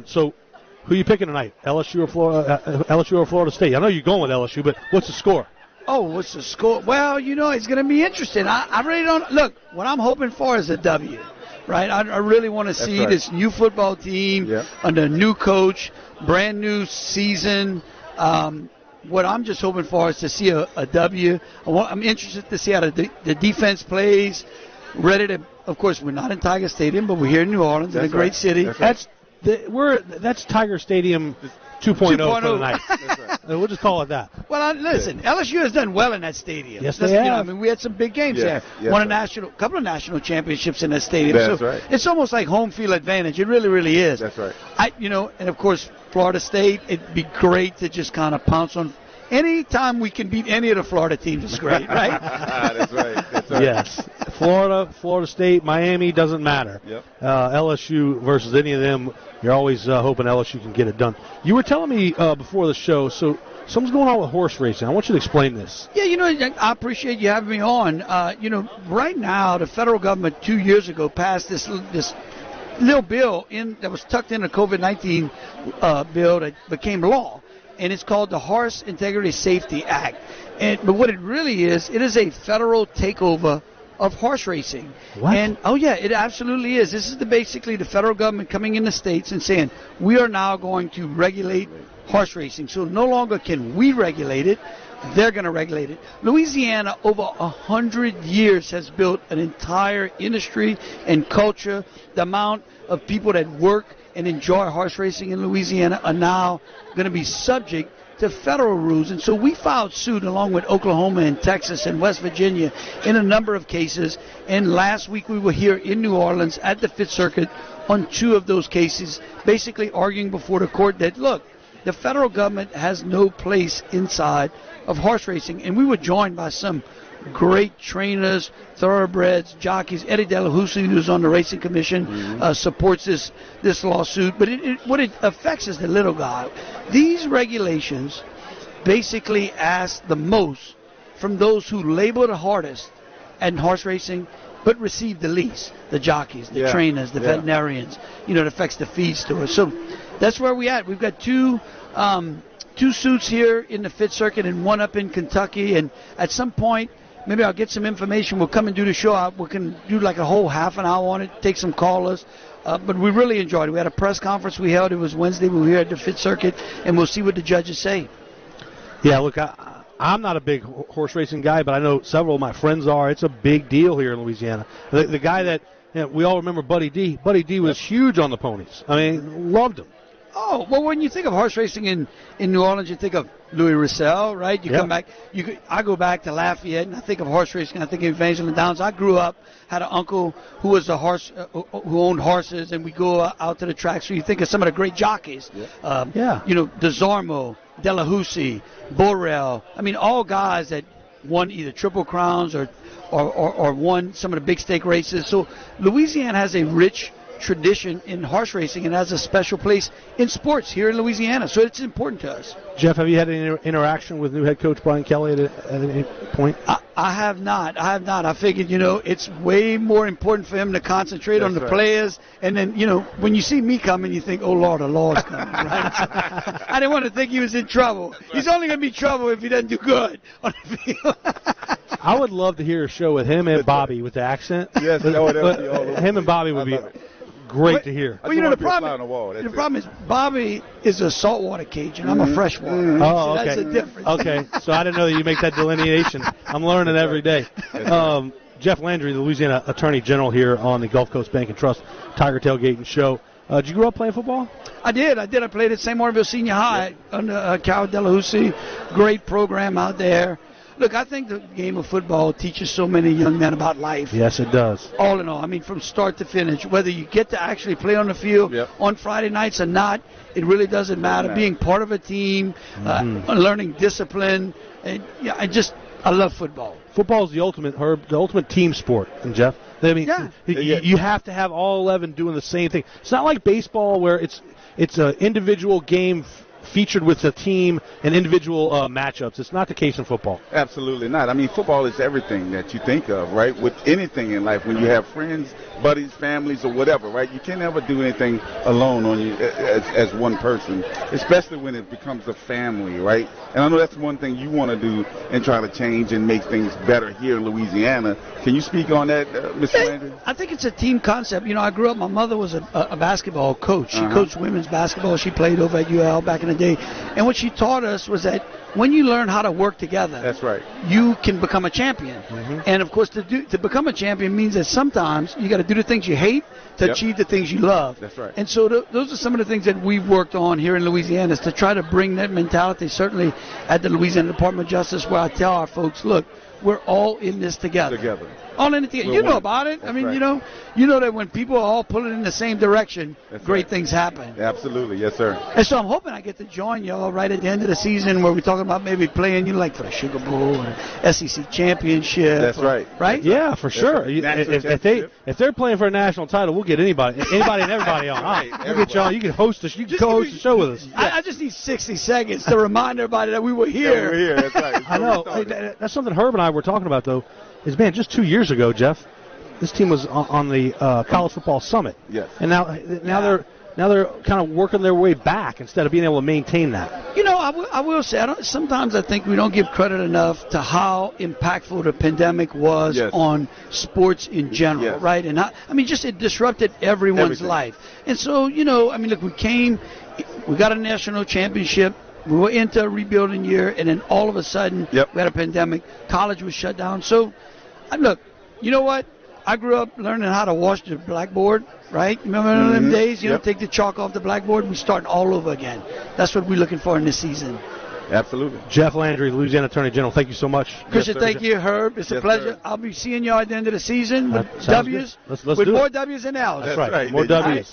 So who are you picking tonight? LSU or Florida State? I know you're going with LSU, but what's the score? Oh, what's the score? Well, it's going to be interesting. I really don't – look, what I'm hoping for is a W, right? I really want to see this new football team under a new coach, brand new season. What I'm just hoping for is to see a W. I'm interested to see how the defense plays. Ready to – of course, we're not in Tiger Stadium, but we're here in New Orleans, in a great city. That's Tiger Stadium 2.0 for tonight. That's right. We'll just call it that. Well, listen, LSU has done well in that stadium. Yes, they have. We had some big games there. Yes, Won a couple of national championships in that stadium. That's right. It's almost like home field advantage. It really, really is. That's right. And of course, Florida State. It'd be great to just kind of pounce on. Anytime we can beat any of the Florida teams is great, right? That's right. Yes. Florida State, Miami, doesn't matter. Yep. LSU versus any of them, you're always hoping LSU can get it done. You were telling me before the show, so something's going on with horse racing. I want you to explain this. Yeah, I appreciate you having me on. Right now, the federal government 2 years ago passed this little bill that was tucked in a COVID-19 bill that became law. And it's called the Horse Integrity Safety Act. But what it really is, it is a federal takeover of horse racing. What? And it absolutely is. This is basically the federal government coming in the states and saying we are now going to regulate horse racing. So no longer can we regulate it. They're going to regulate it. Louisiana, over 100 years, has built an entire industry and culture. The amount of people that work and enjoy horse racing in Louisiana are now going to be subject to federal rules. And so we filed suit along with Oklahoma and Texas and West Virginia in a number of cases. And last week we were here in New Orleans at the Fifth Circuit on 2 of those cases, basically arguing before the court that, look, the federal government has no place inside of horse racing. And we were joined by some great trainers, thoroughbreds, jockeys. Eddie Delahousie, who's on the Racing Commission, supports this lawsuit. But what it affects is the little guy. These regulations basically ask the most from those who labor the hardest at horse racing but receive the least, the jockeys, the trainers, the veterinarians. It affects the feed stores. So that's where we at. We've got two suits here in the Fifth Circuit and one up in Kentucky. And at some point, maybe I'll get some information. We'll come and do the show. We can do like a whole half an hour on it, take some callers. But we really enjoyed it. We had a press conference we held. It was Wednesday. We were here at the Fifth Circuit, and we'll see what the judges say. Yeah, look, I'm not a big horse racing guy, but I know several of my friends are. It's a big deal here in Louisiana. The guy that we all remember, Buddy D. Buddy D was huge on the ponies. I mean, loved him. Oh, well, when you think of horse racing in New Orleans, you think of Louis Roussel, right? You come back. I go back to Lafayette, and I think of horse racing. I think of Evangeline Downs. I grew up, had an uncle who was a horse, who owned horses, and we go out to the track. So you think of some of the great jockeys. DeZormo, Delahousie, Borrell. I mean, all guys that won either Triple Crowns or won some of the big stake races. So Louisiana has a rich tradition in horse racing and has a special place in sports here in Louisiana. So it's important to us. Jeff, have you had any interaction with new head coach Brian Kelly at any point? I have not. I figured, it's way more important for him to concentrate on the players. And then, when you see me coming, you think, oh, Lord, the law's coming, right? I didn't want to think he was in trouble. He's only going to be in trouble if he doesn't do good on the field. I would love to hear a show with him and Bobby with the accent. Yes, that would be all over. Him and Bobby would be great to hear. Well, the problem is Bobby is a saltwater Cajun. I'm a freshwater. Oh, okay. That's a difference. Okay, so I didn't know that you make that delineation. I'm learning every day. Jeff Landry, the Louisiana Attorney General here on the Gulf Coast Bank and Trust Tiger Tailgating Show. Did you grow up playing football? I did. I played at St. Martinville Senior High under Cal Delahousie. Great program out there. Look, I think the game of football teaches so many young men about life. Yes, it does. All in all. I mean, from start to finish. Whether you get to actually play on the field on Friday nights or not, it really doesn't matter. Being part of a team, learning discipline. I love football. Football is the ultimate team sport, and Jeff. I mean, you have to have all 11 doing the same thing. It's not like baseball where it's an individual game featured with the team and individual matchups. It's not the case in football. Absolutely not. I mean, football is everything that you think of, right? With anything in life, when you have friends, buddies, families, or whatever, right? You can't ever do anything alone on you as one person, especially when it becomes a family, right? And I know that's one thing you want to do and try to change and make things better here in Louisiana. Can you speak on that, Mr. Landry? I think it's a team concept. You know, I grew up, my mother was a basketball coach. She coached women's basketball. She played over at UL back in the day. And what she taught us was that when you learn how to work together, that's right, you can become a champion. And of course, to become a champion means that sometimes you got to do the things you hate to achieve the things you love. That's right. And so those are some of the things that we've worked on here in Louisiana, is to try to bring that mentality, certainly at the Louisiana Department of Justice, where I tell our folks, look, we're all in this together. All in it together. You know about it. That's I mean, right. you know that when people are all pulling in the same direction, great things happen. Absolutely. Yes, sir. And so I'm hoping I get to join y'all right at the end of the season, where we're talking about maybe playing, like for the Sugar Bowl or SEC championship. That's right. Right? Yeah, for sure. If they're playing for a national title, we'll get anybody and everybody on. We'll get y'all. You can host us. You can co-host the show with us. I just need 60 seconds to remind everybody that we were here. Yeah, we're here. That's right. I know. Hey, that's something Herb and I were talking about, though. Is, man, just 2 years ago, Jeff, this team was on the college football summit. Yes. And now they're kind of working their way back instead of being able to maintain that. You know, I will say, sometimes I think we don't give credit enough to how impactful the pandemic was on sports in general, right? And just it disrupted everyone's life. And so, look, we got a national championship. We were into a rebuilding year, and then all of a sudden, we had a pandemic. College was shut down. So, look, you know what? I grew up learning how to wash the blackboard, right? Remember them days? Take the chalk off the blackboard. We're starting all over again. That's what we're looking for in this season. Absolutely. Jeff Landry, Louisiana Attorney General, thank you so much. Kristian, thank you, Herb. It's a pleasure. Sir. I'll be seeing y'all at the end of the season with W's, Let's with do more it. W's than L's. That's right. More W's.